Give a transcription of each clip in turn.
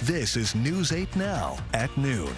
This is News 8 Now at noon.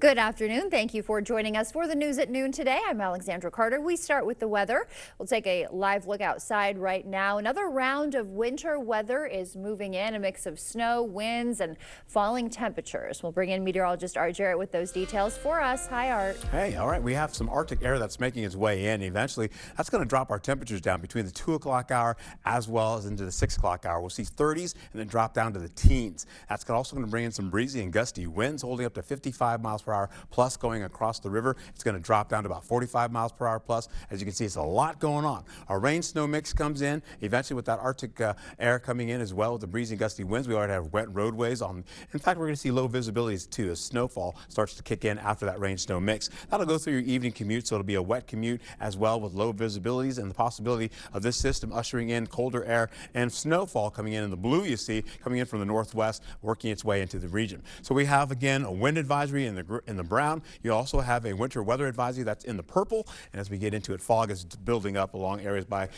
Good afternoon. Thank you for joining us for the news at noon today. I'm Alexandra Carter. We start with the weather. We'll take a live look outside right now. Another round of winter weather is moving in, a mix of snow, winds, and falling temperatures. We'll bring in meteorologist Art Jarrett with those details for us. Hi, Art. Hey, all right. We have some Arctic air that's making its way in. Eventually, that's going to drop our temperatures down between the 2 o'clock hour as well as into the 6 o'clock hour. We'll see 30s and then drop down to the teens. That's also going to bring in some breezy and gusty winds holding up to 55 miles per hour plus going across the river. It's going to drop down to about 45 miles per hour plus. As you can see, it's a lot going on. Our rain snow mix comes in eventually with that Arctic air coming in as well with the breezy and gusty winds. We already have wet roadways on. In fact, we're going to see low visibilities too as snowfall starts to kick in after that rain snow mix. That'll go through your evening commute, so it'll be a wet commute as well with low visibilities and the possibility of this system ushering in colder air and snowfall coming in the blue you see coming in from the northwest working its way into the region. So we have again a wind advisory in the brown. You also have a winter weather advisory that's in the purple, and as we get into it, fog is building up along areas by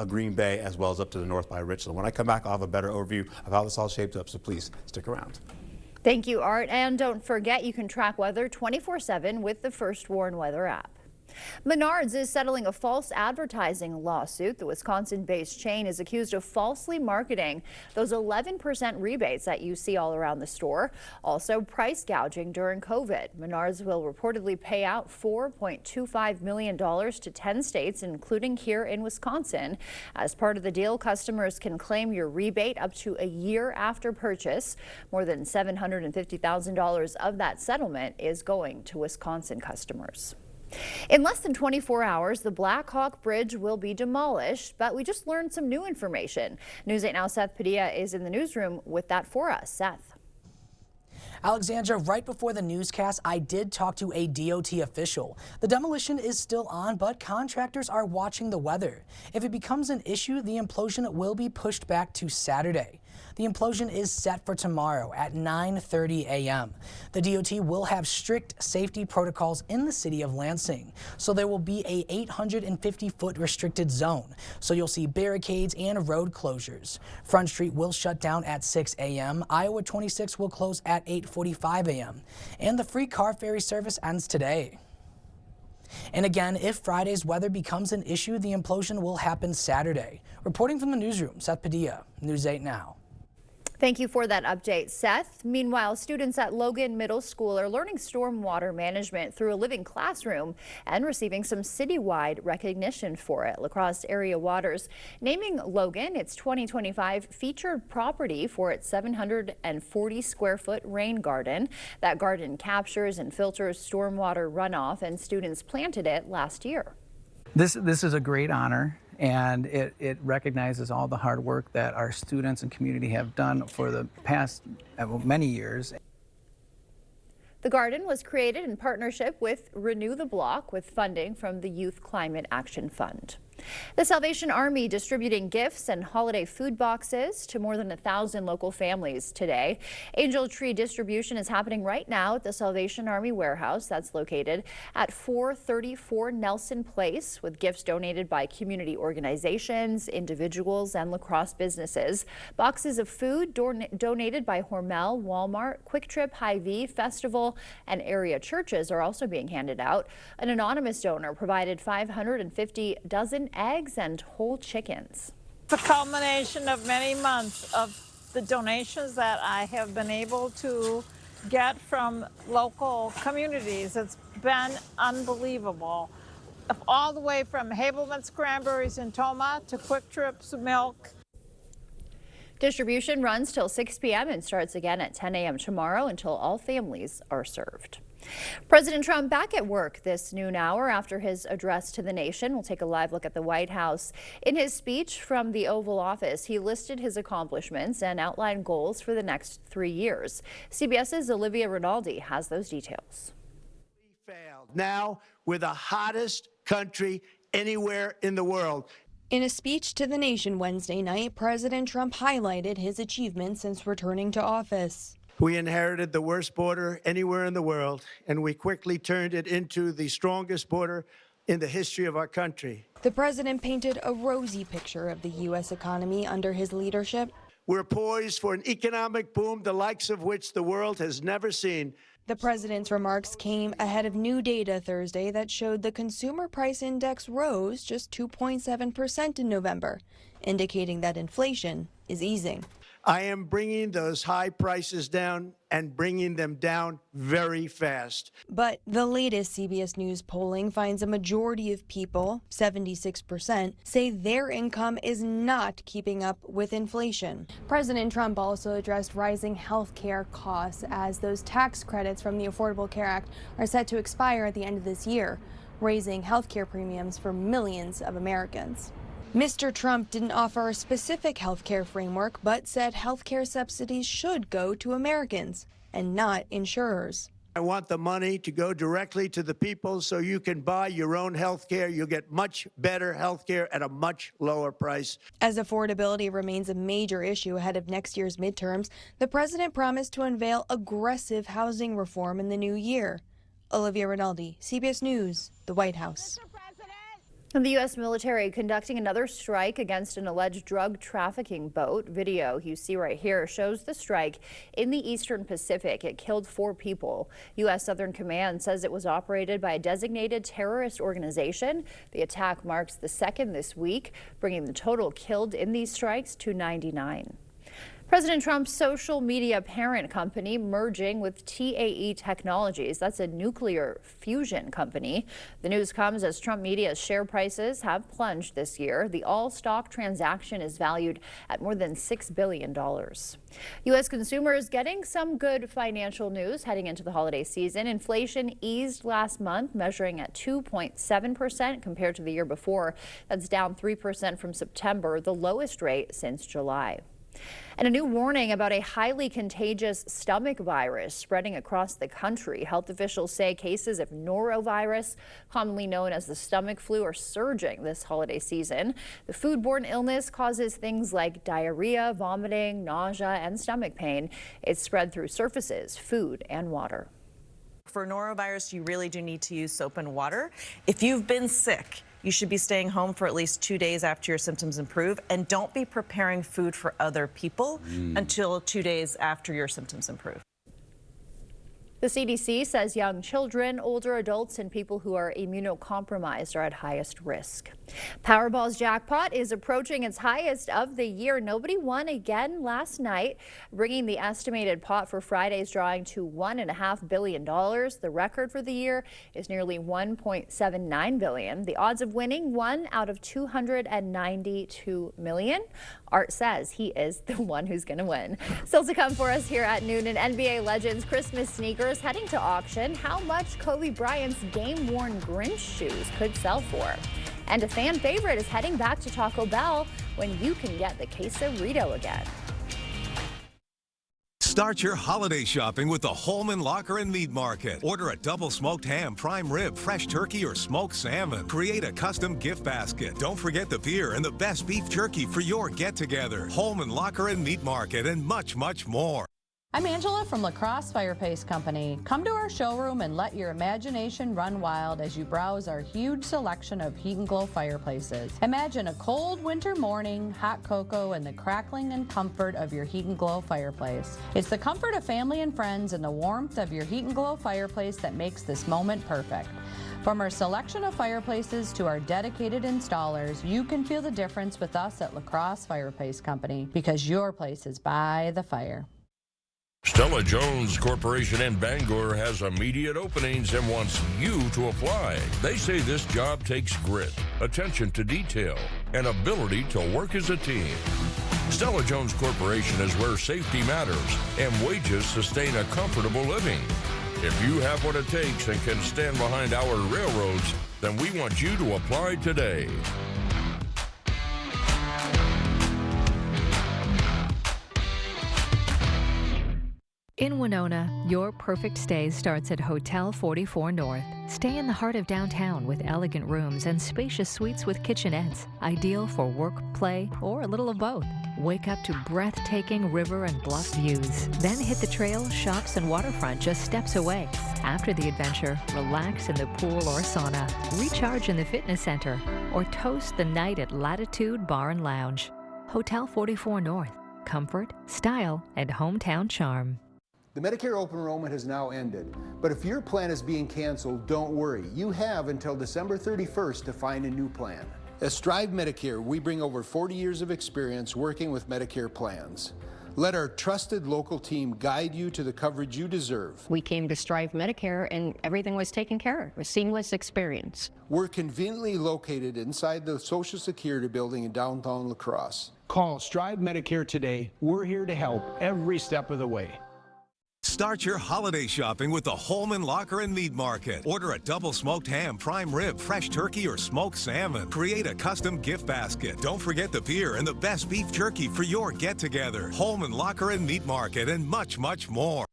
Green Bay as well as up to the north by Richland. When I come back, I'll have a better overview of how this all shapes up, so please stick around. Thank you, Art. And don't forget, you can track weather 24/7 with the First Warn Weather app. Menards is settling a false advertising lawsuit. The Wisconsin-based chain is accused of falsely marketing those 11% rebates that you see all around the store. Also price gouging during COVID. Menards will reportedly pay out $4.25 million to 10 states, including here in Wisconsin. As part of the deal, customers can claim your rebate up to a year after purchase. More than $750,000 of that settlement is going to Wisconsin customers. In less than 24 hours, the Black Hawk Bridge will be demolished, but we just learned some new information. News 8 Now Seth Padilla is in the newsroom with that for us. Seth. Alexandra, right before the newscast, I did talk to a DOT official. The demolition is still on, but contractors are watching the weather. If it becomes an issue, the implosion will be pushed back to Saturday. The implosion is set for tomorrow at 9:30 a.m. The DOT will have strict safety protocols in the city of Lansing, so there will be a 850-foot restricted zone, so you'll see barricades and road closures. Front Street will shut down at 6 a.m. Iowa 26 will close at 8:45 a.m. And the free car ferry service ends today. And again, if Friday's weather becomes an issue, the implosion will happen Saturday. Reporting from the newsroom, Seth Padilla, News 8 Now. Thank you for that update, Seth. Meanwhile, students at Logan Middle School are learning stormwater management through a living classroom and receiving some citywide recognition for it. La Crosse Area Waters naming Logan its 2025 featured property for its 740 square foot rain garden. That garden captures and filters stormwater runoff, and students planted it last year. This is a great honor, and it recognizes all the hard work that our students and community have done for the past many years. The garden was created in partnership with Renew the Block with funding from the Youth Climate Action Fund. The Salvation Army distributing gifts and holiday food boxes to more than 1,000 local families today. Angel Tree distribution is happening right now at the Salvation Army warehouse that's located at 434 Nelson Place, with gifts donated by community organizations, individuals, and La Crosse businesses. Boxes of food donated by Hormel, Walmart, Quick Trip, Hy-Vee, Festival, and area churches are also being handed out. An anonymous donor provided 550 dozen eggs and whole chickens. It's a culmination of many months of the donations that I have been able to get from local communities. It's been unbelievable. All the way from Hableman's Cranberries in Toma to Quick Trip's milk. Distribution runs till 6 p.m. and starts again at 10 a.m. tomorrow until all families are served. President Trump back at work this noon hour after his address to the nation. We'll take a live look at the White House. In his speech from the Oval Office, he listed his accomplishments and outlined goals for the next 3 years. CBS's Olivia Rinaldi has those details. Now we're the hottest country anywhere in the world. In a speech to the nation Wednesday night, President Trump highlighted his achievements since returning to office. We inherited the worst border anywhere in the world, and we quickly turned it into the strongest border in the history of our country. The president painted a rosy picture of the U.S. economy under his leadership. We're poised for an economic boom, the likes of which the world has never seen. The president's remarks came ahead of new data Thursday that showed the consumer price index rose just 2.7% in November, indicating that inflation is easing. I am bringing those high prices down and bringing them down very fast. But the latest CBS News polling finds a majority of people, 76%, say their income is not keeping up with inflation. President Trump also addressed rising health care costs as those tax credits from the Affordable Care Act are set to expire at the end of this year, raising health care premiums for millions of Americans. Mr. Trump didn't offer a specific health care framework, but said health care subsidies should go to Americans and not insurers. I want the money to go directly to the people so you can buy your own health care. You'll get much better health care at a much lower price. As affordability remains a major issue ahead of next year's midterms, the president promised to unveil aggressive housing reform in the new year. Olivia Rinaldi, CBS News, the White House. And the U.S. military conducting another strike against an alleged drug trafficking boat. Video you see right here shows the strike in the Eastern Pacific. It killed 4 people. U.S. Southern Command says it was operated by a designated terrorist organization. The attack marks the second this week, bringing the total killed in these strikes to 99. President Trump's social media parent company merging with TAE Technologies. That's a nuclear fusion company. The news comes as Trump Media's share prices have plunged this year. The all-stock transaction is valued at more than $6 billion. U.S. consumers getting some good financial news heading into the holiday season. Inflation eased last month, measuring at 2.7% compared to the year before. That's down 3% from September, the lowest rate since July. And a new warning about a highly contagious stomach virus spreading across the country. Health officials say cases of norovirus, commonly known as the stomach flu, are surging this holiday season. The foodborne illness causes things like diarrhea, vomiting, nausea, and stomach pain. It's spread through surfaces, food, and water. For norovirus, you really do need to use soap and water. If you've been sick, you should be staying home for at least 2 days after your symptoms improve, and don't be preparing food for other people until 2 days after your symptoms improve. The CDC says young children, older adults, and people who are immunocompromised are at highest risk. Powerball's jackpot is approaching its highest of the year. Nobody won again last night, bringing the estimated pot for Friday's drawing to $1.5 billion. The record for the year is nearly $1.79 billion. The odds of winning 1 out of 292 million. Art says he is the one who's going to win. Still to come for us here at noon, and NBA Legends Christmas sneakers heading to auction. How much Kobe Bryant's game-worn Grinch shoes could sell for. And a fan favorite is heading back to Taco Bell when you can get the quesarito again. Start your holiday shopping with the Holman Locker and Meat Market. Order a double smoked ham, prime rib, fresh turkey, or smoked salmon. Create a custom gift basket. Don't forget the beer and the best beef jerky for your get-together. Holman Locker and Meat Market, and much, much more. I'm Angela from La Crosse Fireplace Company. Come to our showroom and let your imagination run wild as you browse our huge selection of Heat and Glow fireplaces. Imagine a cold winter morning, hot cocoa, and the crackling and comfort of your Heat and Glow fireplace. It's the comfort of family and friends and the warmth of your Heat and Glow fireplace that makes this moment perfect. From our selection of fireplaces to our dedicated installers, you can feel the difference with us at La Crosse Fireplace Company, because your place is by the fire. Stella Jones Corporation in Bangor has immediate openings and wants you to apply. They say this job takes grit, attention to detail, and ability to work as a team. Stella Jones Corporation is where safety matters and wages sustain a comfortable living. If you have what it takes and can stand behind our railroads, then we want you to apply today. In Winona, your perfect stay starts at Hotel 44 North. Stay in the heart of downtown with elegant rooms and spacious suites with kitchenettes, ideal for work, play, or a little of both. Wake up to breathtaking river and bluff views. Then hit the trail, shops, and waterfront just steps away. After the adventure, relax in the pool or sauna, recharge in the fitness center, or toast the night at Latitude Bar and Lounge. Hotel 44 North. comfort, style, and hometown charm. The Medicare open enrollment has now ended, but if your plan is being canceled, don't worry. You have until December 31st to find a new plan. At Strive Medicare, we bring over 40 years of experience working with Medicare plans. Let our trusted local team guide you to the coverage you deserve. We came to Strive Medicare and everything was taken care of. A seamless experience. We're conveniently located inside the Social Security building in downtown La Crosse. Call Strive Medicare today. We're here to help every step of the way. Start your holiday shopping with the Holman Locker and Meat Market. Order a double smoked ham, prime rib, fresh turkey, or smoked salmon. Create a custom gift basket. Don't forget the beer and the best beef jerky for your get-together. Holman Locker and Meat Market, and much, much more.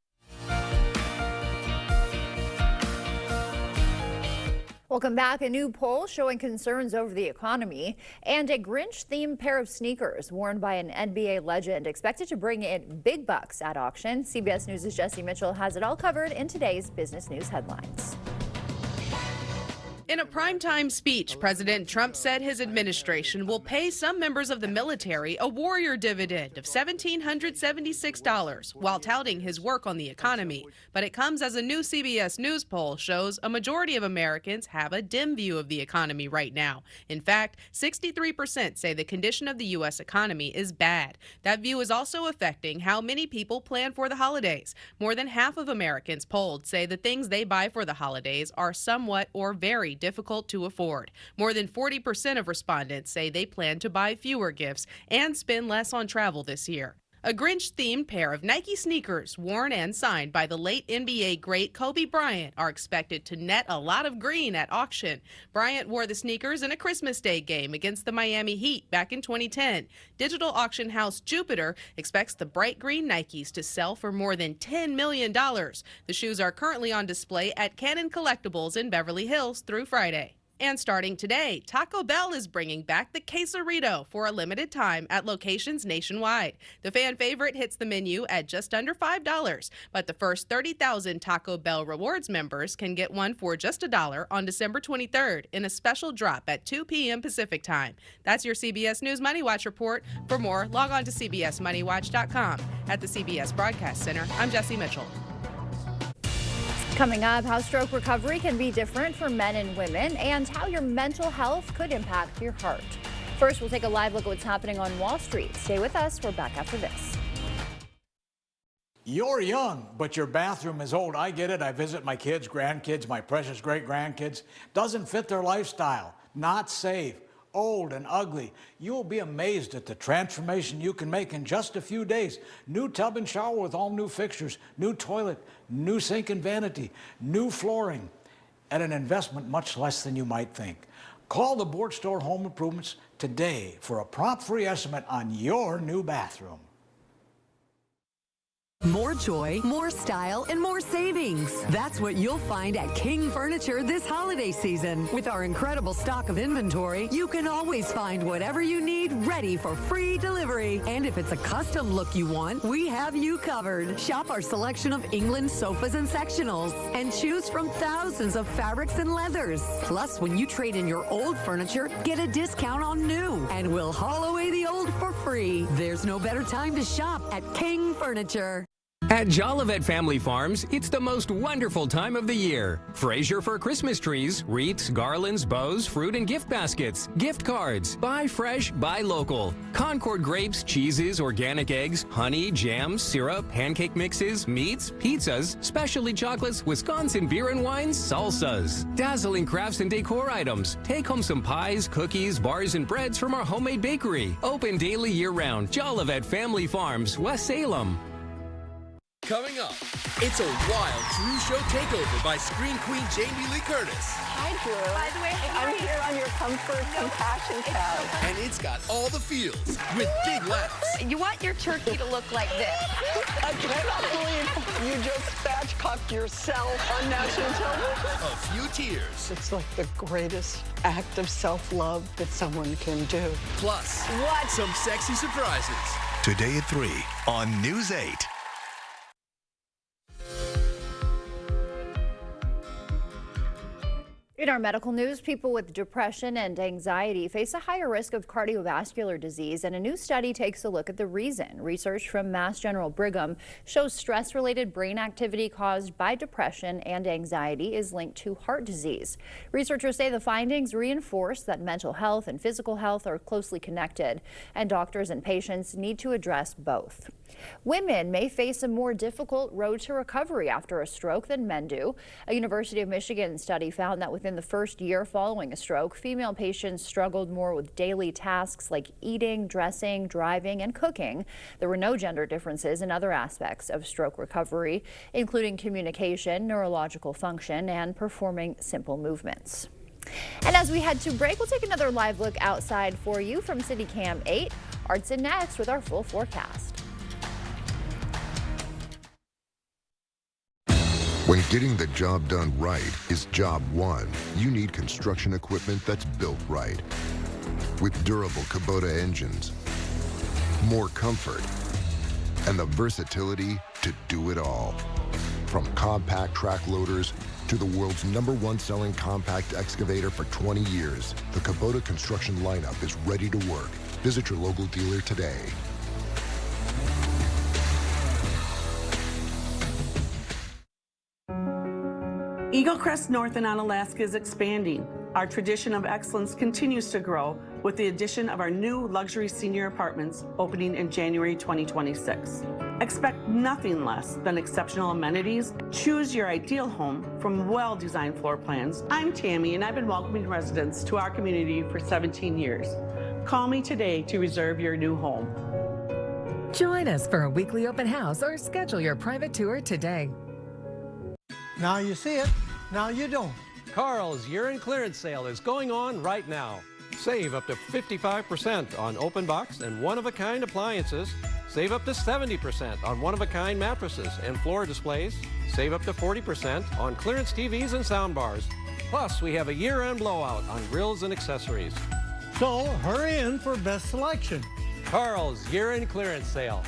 Welcome back. A new poll showing concerns over the economy and a Grinch-themed pair of sneakers worn by an NBA legend expected to bring in big bucks at auction. CBS News' Jesse Mitchell has it all covered in today's business news headlines. In a primetime speech, President Trump said his administration will pay some members of the military a warrior dividend of $1,776 while touting his work on the economy. But it comes as a new CBS News poll shows a majority of Americans have a dim view of the economy right now. In fact, 63% say the condition of the U.S. economy is bad. That view is also affecting how many people plan for the holidays. More than half of Americans polled say the things they buy for the holidays are somewhat or very difficult to afford. More than 40% of respondents say they plan to buy fewer gifts and spend less on travel this year. A Grinch-themed pair of Nike sneakers, worn and signed by the late NBA great Kobe Bryant, are expected to net a lot of green at auction. Bryant wore the sneakers in a Christmas Day game against the Miami Heat back in 2010. Digital auction house Jupiter expects the bright green Nikes to sell for more than $10 million. The shoes are currently on display at Cannon Collectibles in Beverly Hills through Friday. And starting today, Taco Bell is bringing back the Quesarito for a limited time at locations nationwide. The fan favorite hits the menu at just under $5, but the first 30,000 Taco Bell Rewards members can get one for just $1 on December 23rd in a special drop at 2 p.m. Pacific time. That's your CBS News Money Watch report. For more, log on to cbsmoneywatch.com. At the CBS Broadcast Center, I'm Jesse Mitchell. Coming up, how stroke recovery can be different for men and women and how your mental health could impact your heart. First, we'll take a live look at what's happening on Wall Street. Stay with us. We're back after this. You're young, but your bathroom is old. I get it. I visit my kids, grandkids, my precious great-grandkids. Doesn't fit their lifestyle. Not safe. Old and ugly. You'll be amazed at the transformation you can make in just a few days. New tub and shower with all new fixtures, new toilet, new sink and vanity, new flooring, at an investment much less than you might think. Call the Board Store Home Improvements today for a prompt free estimate on your new bathroom. More joy, more style, and more savings. That's what you'll find at King Furniture this holiday season. With our incredible stock of inventory, you can always find whatever you need ready for free delivery. And if it's a custom look you want, we have you covered. Shop our selection of England sofas and sectionals and choose from thousands of fabrics and leathers. Plus, when you trade in your old furniture, get a discount on new. And we'll haul away the old for free. There's no better time to shop at King Furniture. At Jolivet Family Farms, it's the most wonderful time of the year. Fraser for Christmas trees, wreaths, garlands, bows, fruit and gift baskets, gift cards. Buy fresh, buy local. Concord grapes, cheeses, organic eggs, honey, jams, syrup, pancake mixes, meats, pizzas, specialty chocolates, Wisconsin beer and wines, salsas. Dazzling crafts and decor items. Take home some pies, cookies, bars, and breads from our homemade bakery. Open daily year-round. Jolivet Family Farms, West Salem. Coming up, it's a wild Drew Show takeover by Screen Queen Jamie Lee Curtis. Hi, Drew. By the way, I'm here on your Comfort Compassion Couch. And it's got all the feels with big laughs. You want your turkey to look like this. I cannot believe you just spatchcocked yourself on national television. A few tears. It's like the greatest act of self-love that someone can do. Plus, what? Some sexy surprises. Today at 3 on News 8. In our medical news, people with depression and anxiety face a higher risk of cardiovascular disease, and a new study takes a look at the reason. Research from Mass General Brigham shows stress-related brain activity caused by depression and anxiety is linked to heart disease. Researchers say the findings reinforce that mental health and physical health are closely connected, and doctors and patients need to address both. Women may face a more difficult road to recovery after a stroke than men do. A University of Michigan study found that within the first year following a stroke, female patients struggled more with daily tasks like eating, dressing, driving, and cooking. There were no gender differences in other aspects of stroke recovery, including communication, neurological function, and performing simple movements. And as we head to break, we'll take another live look outside for you from City Cam 8. Art's in next with our full forecast. When getting the job done right is job one, you need construction equipment that's built right. With durable Kubota engines, more comfort, and the versatility to do it all. From compact track loaders to the world's #1 selling compact excavator for 20 years, the Kubota construction lineup is ready to work. Visit your local dealer today. Eagle Crest North in Onalaska is expanding. Our tradition of excellence continues to grow with the addition of our new luxury senior apartments opening in January 2026. Expect nothing less than exceptional amenities. Choose your ideal home from well-designed floor plans. I'm Tammy, and I've been welcoming residents to our community for 17 years. Call me today to reserve your new home. Join us for a weekly open house or schedule your private tour today. Now you see it, now you don't. Carl's year-end clearance sale is going on right now. Save up to 55% on open box and one-of-a-kind appliances. Save up to 70% on one-of-a-kind mattresses and floor displays. Save up to 40% on clearance TVs and soundbars. Plus, we have a year-end blowout on grills and accessories. So hurry in for best selection. Carl's year-end clearance sale.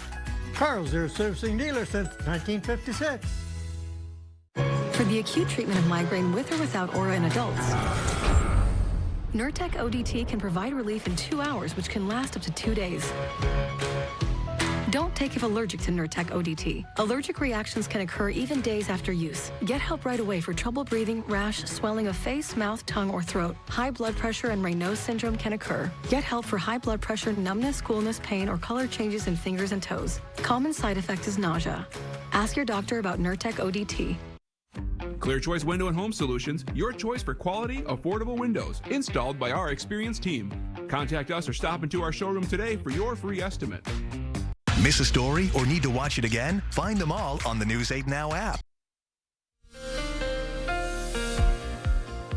Carl's, your servicing dealer since 1956. For the acute treatment of migraine with or without aura in adults, Nurtec ODT can provide relief in 2 hours, which can last up to 2 days. Don't take if allergic to Nurtec ODT. Allergic reactions can occur even days after use. Get help right away for trouble breathing, rash, swelling of face, mouth, tongue, or throat. High blood pressure and Raynaud's syndrome can occur. Get help for high blood pressure, numbness, coolness, pain, or color changes in fingers and toes. Common side effect is nausea. Ask your doctor about Nurtec ODT. Clear Choice Window and Home Solutions, your choice for quality, affordable windows, installed by our experienced team. Contact us or stop into our showroom today for your free estimate. Miss a story or need to watch it again? Find them all on the News 8 Now app.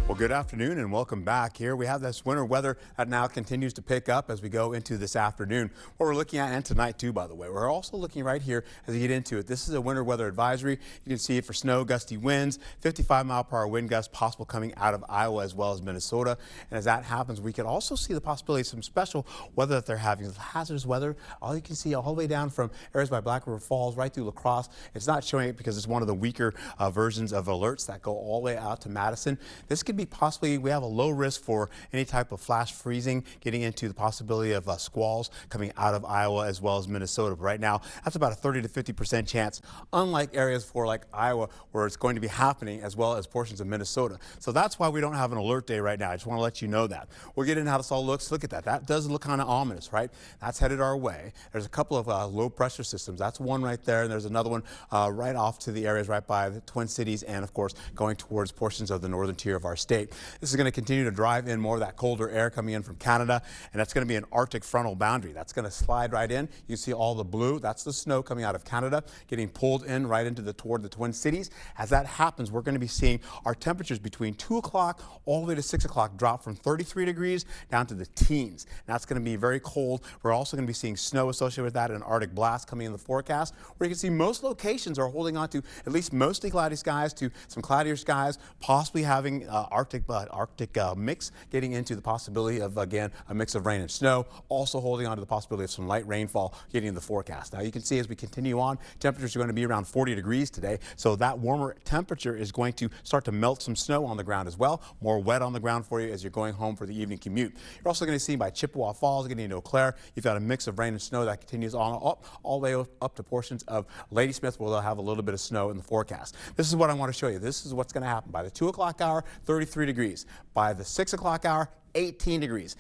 Well, good afternoon and welcome back. Here we have this winter weather that now continues to pick up as we go into this afternoon. What we're looking at, and tonight too, by the way, we're also looking right here as we get into it. This is a winter weather advisory. You can see it for snow, gusty winds, 55-mile-per-hour wind gusts possible coming out of Iowa as well as Minnesota. And as that happens, we can also see the possibility of some special weather that they're having. Hazardous weather, all you can see all the way down from areas by Black River Falls right through La Crosse. It's not showing it because it's one of the weaker versions of alerts that go all the way out to Madison. This could be possibly, we have a low risk for any type of flash freezing, getting into the possibility of squalls coming out of Iowa as well as Minnesota. But right now, that's about a 30 to 50% chance, unlike areas for like Iowa where it's going to be happening as well as portions of Minnesota. So that's why we don't have an alert day right now. I just want to let you know that. We'll get into how this all looks. Look at that. That does look kind of ominous, right? That's headed our way. There's a couple of low pressure systems. That's one right there. And there's another one right off to the areas right by the Twin Cities and, of course, going towards portions of the northern tier of our state. This is going to continue to drive in more of that colder air coming in from Canada, and that's going to be an Arctic frontal boundary. That's going to slide right in. You see all the blue. That's the snow coming out of Canada, getting pulled in right into toward the Twin Cities. As that happens, we're going to be seeing our temperatures between 2 o'clock all the way to 6 o'clock drop from 33 degrees down to the teens. And that's going to be very cold. We're also going to be seeing snow associated with that, and an Arctic blast coming in the forecast, where you can see most locations are holding on to at least mostly cloudy skies to some cloudier skies, possibly having Arctic mix, getting into the possibility of, again, a mix of rain and snow, also holding on to the possibility of some light rainfall getting in the forecast. Now you can see as we continue on, temperatures are going to be around 40 degrees today, so that warmer temperature is going to start to melt some snow on the ground as well, more wet on the ground for you as you're going home for the evening commute. You're also going to see by Chippewa Falls, getting into Eau Claire, you've got a mix of rain and snow that continues on all the way up to portions of Ladysmith, where they'll have a little bit of snow in the forecast. This is what I want to show you. This is what's going to happen. By the 2 o'clock hour, 33 degrees. By the 6 o'clock hour, 18 degrees.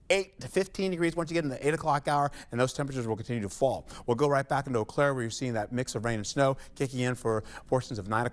8 to 15 degrees once you get in the 8 o'clock hour, and those temperatures will continue to fall. We'll go right back into Eau Claire, where you're seeing that mix of rain and snow kicking in for portions of 4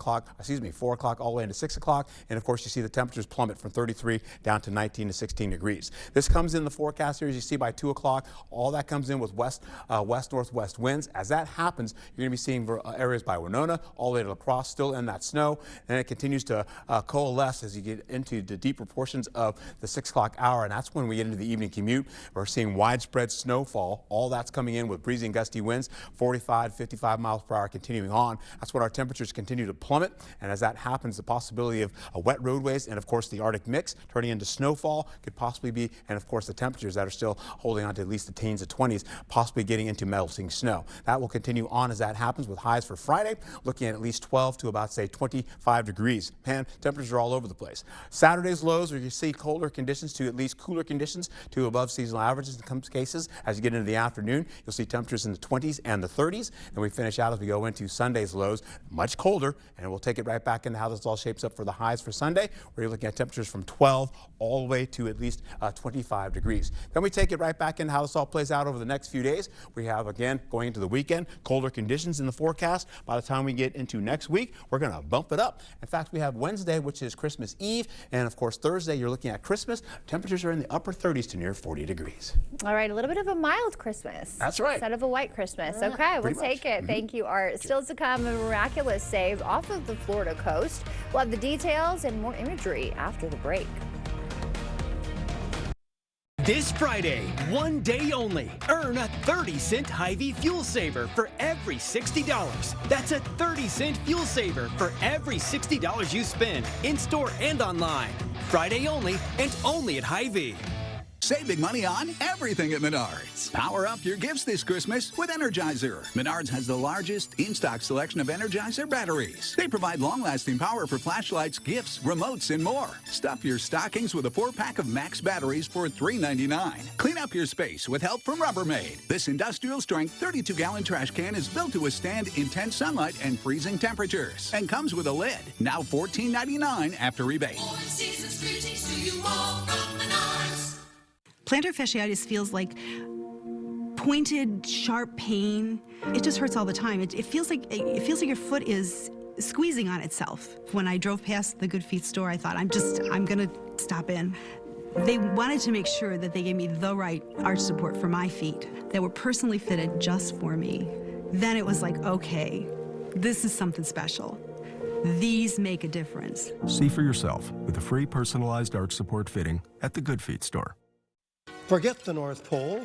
o'clock all the way into 6 o'clock. And of course, you see the temperatures plummet from 33 down to 19 to 16 degrees. This comes in the forecast here, as you see by 2 o'clock. All that comes in with west-northwest winds. As that happens, you're going to be seeing areas by Winona all the way to La Crosse still in that snow. And it continues to coalesce as you get into the deeper portions of the 6 o'clock hour. And that's when we get into the evening commute. We're seeing widespread snowfall. All that's coming in with breezy and gusty winds, 45, 55 miles per hour continuing on. That's when our temperatures continue to plummet. And as that happens, the possibility of wet roadways and, of course, the Arctic mix turning into snowfall could possibly be, and, of course, the temperatures that are still holding on to at least the teens of 20s, possibly getting into melting snow. That will continue on as that happens, with highs for Friday looking at least 12 to about, say, 25 degrees. Man, temperatures are all over the place. Saturday's lows, where you see colder conditions to at least cooler conditions to above seasonal averages in some cases. As you get into the afternoon, you'll see temperatures in the 20s and the 30s. And we finish out as we go into Sunday's lows, much colder, and we'll take it right back into how this all shapes up for the highs for Sunday, where you're looking at temperatures from 12 all the way to at least 25 degrees. Then we take it right back into how this all plays out over the next few days. We have, again, going into the weekend, colder conditions in the forecast. By the time we get into next week, we're going to bump it up. In fact, we have Wednesday, which is Christmas Eve, and of course Thursday, you're looking at Christmas. Temperatures are in the upper 30s to near 40 degrees. All right, a little bit of a mild Christmas. That's right. Instead of a white Christmas. Okay, we'll take it. Thank you, Art. Still to come, a miraculous save off of the Florida coast. We'll have the details and more imagery after the break. This Friday, one day only, earn a 30-cent Hy-Vee fuel saver for every $60. That's a 30-cent fuel saver for every $60 you spend, in-store and online. Friday only, and only at Hy-Vee. Save big money on everything at Menards. Power up your gifts this Christmas with Energizer. Menards has the largest in-stock selection of Energizer batteries. They provide long-lasting power for flashlights, gifts, remotes, and more. Stuff your stockings with a 4-pack of Max batteries for $3.99. Clean up your space with help from Rubbermaid. This industrial-strength 32-gallon trash can is built to withstand intense sunlight and freezing temperatures and comes with a lid. Now $14.99 after rebate. Plantar fasciitis feels like pointed, sharp pain. It just hurts all the time. It feels like your foot is squeezing on itself. When I drove past the Good Feet store, I thought, I'm gonna stop in. They wanted to make sure that they gave me the right arch support for my feet that were personally fitted just for me. Then it was like, okay, this is something special. These make a difference. See for yourself with a free personalized arch support fitting at the Good Feet store. Forget the North Pole.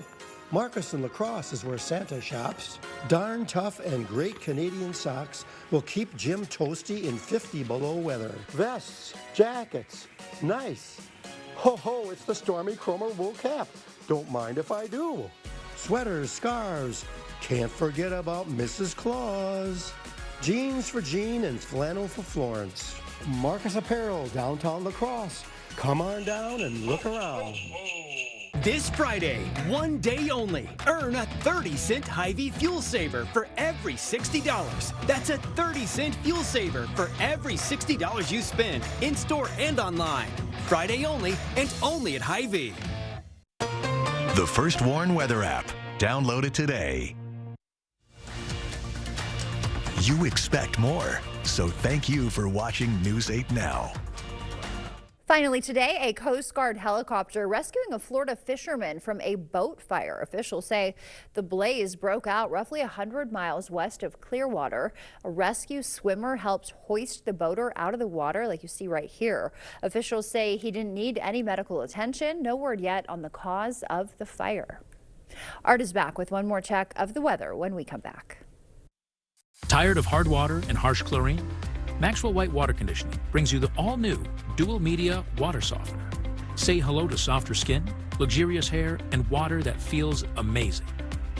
Marcus and La Crosse is where Santa shops. Darn tough and great Canadian socks will keep Jim toasty in 50 below weather. Vests, jackets, nice. Ho ho, it's the Stormy Cromer wool cap. Don't mind if I do. Sweaters, scarves, can't forget about Mrs. Claus. Jeans for Jean and flannel for Florence. Marcus Apparel, downtown La Crosse. Come on down and look around. This Friday, one day only, earn a 30-cent Hy-Vee fuel saver for every $60. That's a 30-cent fuel saver for every $60 you spend, in-store and online. Friday only, and only at Hy-Vee. The First Warn Weather app. Download it today. You expect more, so thank you for watching News 8 Now. Finally today, a Coast Guard helicopter rescuing a Florida fisherman from a boat fire. Officials say the blaze broke out roughly 100 miles west of Clearwater. A rescue swimmer helped hoist the boater out of the water, like you see right here. Officials say he didn't need any medical attention. No word yet on the cause of the fire. Art is back with one more check of the weather when we come back. Tired of hard water and harsh chlorine? Maxwell White Water Conditioning brings you the all-new Dual Media Water Softener. Say hello to softer skin, luxurious hair, and water that feels amazing.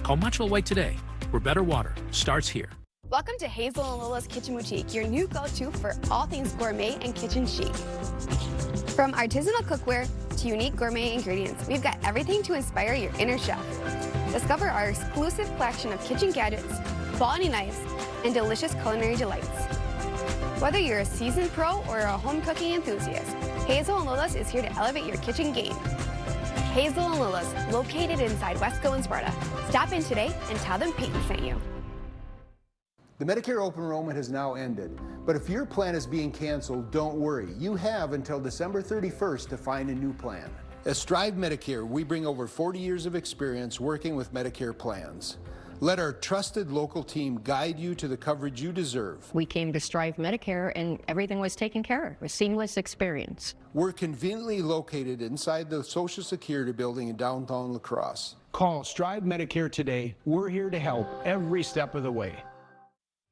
Call Maxwell White today, where better water starts here. Welcome to Hazel and Lola's Kitchen Boutique, your new go-to for all things gourmet and kitchen chic. From artisanal cookware to unique gourmet ingredients, we've got everything to inspire your inner chef. Discover our exclusive collection of kitchen gadgets, quality knives, and delicious culinary delights. Whether you're a seasoned pro or a home cooking enthusiast, Hazel and Lola's is here to elevate your kitchen game. Hazel and Lola's, located inside Wesco and Sparta. Stop in today and tell them Peyton sent you. The Medicare open enrollment has now ended, but if your plan is being canceled, don't worry. You have until December 31st to find a new plan. At Strive Medicare, we bring over 40 years of experience working with Medicare plans. Let our trusted local team guide you to the coverage you deserve. We came to Strive Medicare and everything was taken care of. A seamless experience. We're conveniently located inside the Social Security building in downtown La Crosse. Call Strive Medicare today. We're here to help every step of the way.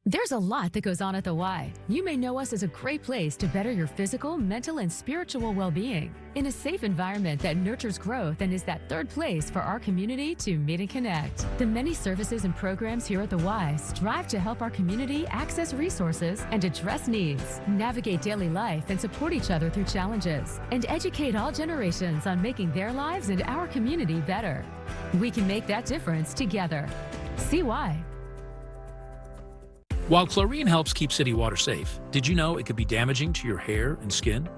There's a lot that goes on at the Y. You may know us as a great place to better your physical, mental, and spiritual well-being in a safe environment that nurtures growth and is that third place for our community to meet and connect. The many services and programs here at the Y strive to help our community access resources and address needs, navigate daily life and support each other through challenges, and educate all generations on making their lives and our community better. We can make that difference together. See why. While chlorine helps keep city water safe, did you know it could be damaging to your hair and skin?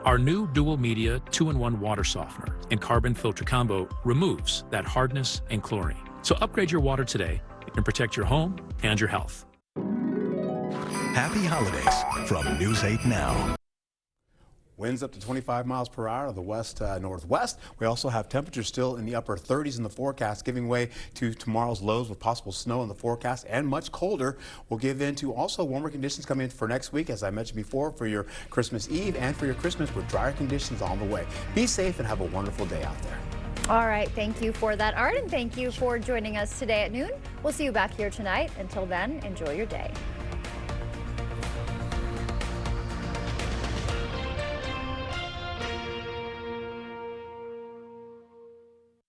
Our new Dual Media 2-in-1 water softener and carbon filter combo removes that hardness and chlorine. So upgrade your water today and protect your home and your health. Happy holidays from News 8 Now. Winds up to 25 miles per hour to the west-northwest. We also have temperatures still in the upper 30s in the forecast, giving way to tomorrow's lows with possible snow in the forecast and much colder. We'll give in to also warmer conditions coming in for next week, as I mentioned before, for your Christmas Eve and for your Christmas, with drier conditions on the way. Be safe and have a wonderful day out there. All right, thank you for that, Art, and thank you for joining us today at noon. We'll see you back here tonight. Until then, enjoy your day.